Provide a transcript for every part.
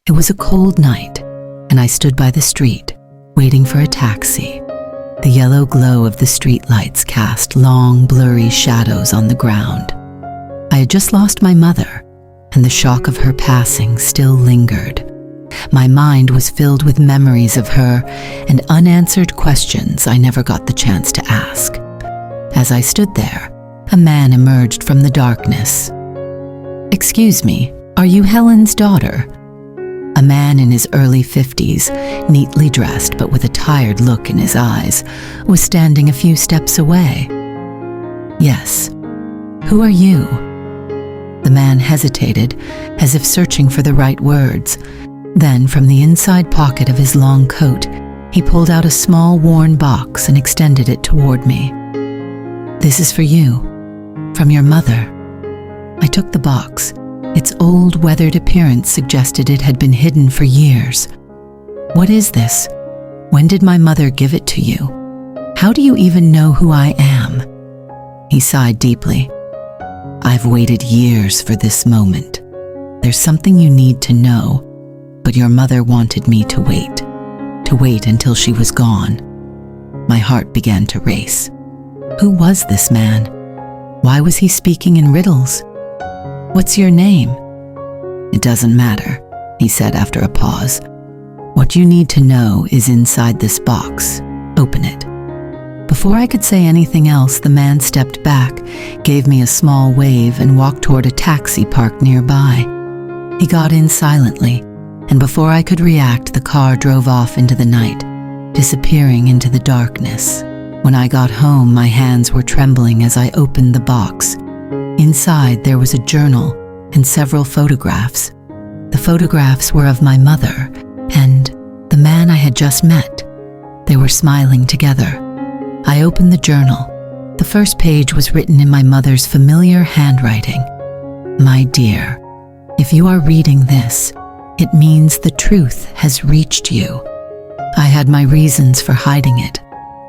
It was a cold night, and I stood by the street, waiting for a taxi. The yellow glow of the streetlights cast long, blurry shadows on the ground. I had just lost my mother, and the shock of her passing still lingered. My mind was filled with memories of her and unanswered questions I never got the chance to ask. As I stood there, a man emerged from the darkness. "Excuse me, are you Helen's daughter?" A man in his early 50s, neatly dressed but with a tired look in his eyes, was standing a few steps away. "Yes. Who are you?" The man hesitated, as if searching for the right words. Then, from the inside pocket of his long coat, he pulled out a small, worn box and extended it toward me. "This is for you, from your mother." I took the box. Its old, weathered appearance suggested it had been hidden for years. "What is this? When did my mother give it to you? How do you even know who I am?" He sighed deeply. "I've waited years for this moment. There's something you need to know, but your mother wanted me to wait until she was gone." My heart began to race. Who was this man? Why was he speaking in riddles? "What's your name?" "It doesn't matter," he said after a pause. "What you need to know is inside this box. Open it." Before I could say anything else, the man stepped back, gave me a small wave, and walked toward a taxi parked nearby. He got in silently, and before I could react, the car drove off into the night, disappearing into the darkness. When I got home, my hands were trembling as I opened the box. Inside, there was a journal and several photographs. The photographs were of my mother and the man I had just met. They were smiling together. I opened the journal. The first page was written in my mother's familiar handwriting. "My dear, if you are reading this, it means the truth has reached you. I had my reasons for hiding it,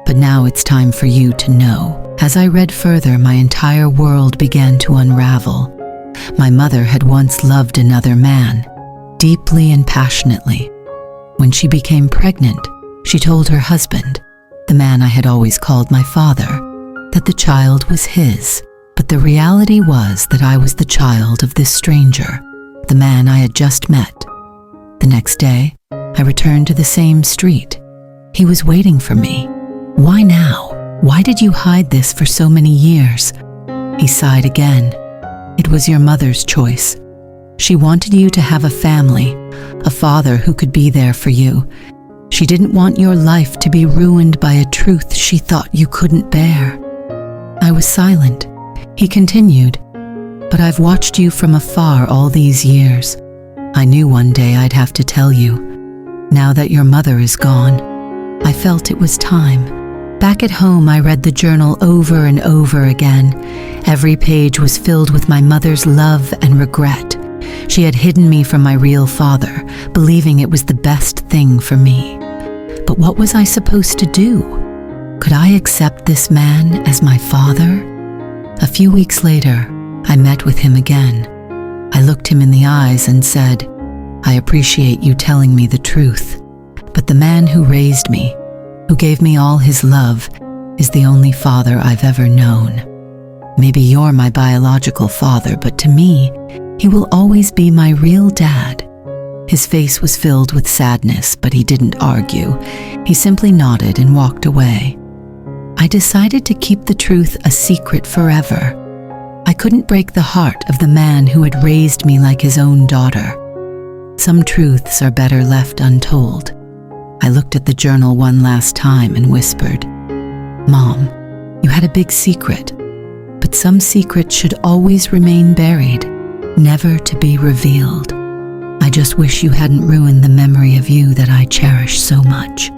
but now it's time for you to know." As I read further, my entire world began to unravel. My mother had once loved another man, deeply and passionately. When she became pregnant, she told her husband, the man I had always called my father, that the child was his. But the reality was that I was the child of this stranger, the man I had just met. The next day, I returned to the same street. He was waiting for me. "Why now? Why did you hide this for so many years?" He sighed again. "It was your mother's choice. She wanted you to have a family, a father who could be there for you. She didn't want your life to be ruined by a truth she thought you couldn't bear." I was silent. He continued, "But I've watched you from afar all these years. I knew one day I'd have to tell you. Now that your mother is gone, I felt it was time." Back at home, I read the journal over and over again. Every page was filled with my mother's love and regret. She had hidden me from my real father, believing it was the best thing for me. But what was I supposed to do? Could I accept this man as my father? A few weeks later, I met with him again. I looked him in the eyes and said, "I appreciate you telling me the truth, but the man who raised me, who gave me all his love, is the only father I've ever known. Maybe you're my biological father, but to me, he will always be my real dad." His face was filled with sadness, but he didn't argue. He simply nodded and walked away. I decided to keep the truth a secret forever. I couldn't break the heart of the man who had raised me like his own daughter. Some truths are better left untold. I looked at the journal one last time and whispered, "Mom, you had a big secret, but some secrets should always remain buried, never to be revealed. I just wish you hadn't ruined the memory of you that I cherish so much."